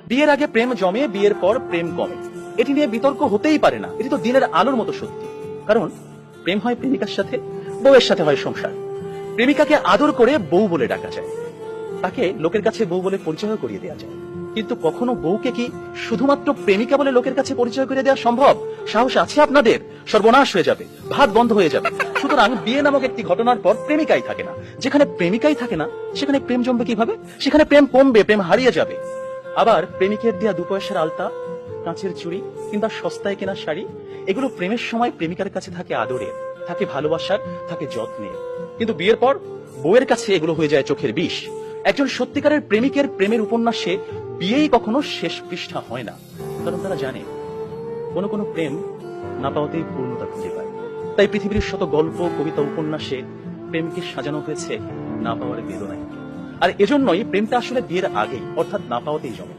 বিয়ের আগে প্রেম জমে, বিয়ের পর প্রেম কমে, এটি নিয়ে বিতর্ক হতেই পারে না। এটি তো দিনের আলোর মতো সত্যি। কারণ প্রেম হয় প্রেমিকার সাথে, বউয়ের সাথে হয় সংসার। প্রেমিকাকে আদর করে বউ বলে ডাকা যায়, তাকে লোকের কাছে বউ বলে পরিচয় করিয়ে দেওয়া যায়। কিন্তু কখনো বউকে কি শুধুমাত্র প্রেমিকা বলে লোকের কাছে পরিচয় করে দেওয়া সম্ভব? সাহস আছে আপনাদের? সর্বনাশ হয়ে যাবে, ভাত বন্ধ হয়ে যাবে। সুতরাং বিয়ে নামক একটি ঘটনার পর প্রেমিকাই থাকে না। যেখানে প্রেমিকাই থাকে না, সেখানে প্রেম জমবে কিভাবে? সেখানে প্রেম কমবে, প্রেম হারিয়ে যাবে। আবার প্রেমিকের দেয়া 2 পয়সার আলতা, কাঁচের চুড়ি কিংবা সস্তায় কেনা শাড়ি, এগুলো প্রেমের সময় প্রেমিকার কাছে থাকে আদরের, থাকে ভালোবাসার, থাকে যত্নের। কিন্তু বিয়ের পর বউয়ের কাছে এগুলো হয়ে যায় চোখের বিষ। একজন সত্যিকারের প্রেমিকের প্রেমের উপন্যাসে বিয়েই কখনো শেষ পৃষ্ঠা হয় না। কারণ তারা জানে কোনো কোনো প্রেম না পাওয়াতেই পূর্ণতা খুঁজে পায়। তাই পৃথিবীর শত গল্প, কবিতা, উপন্যাসে প্রেমকে সাজানো হয়েছে না পাওয়ার বেদনায়। আর এজন্যই প্রেমটা আসলে বিয়ের আগেই, অর্থাৎ না পাওয়াতেই জমে।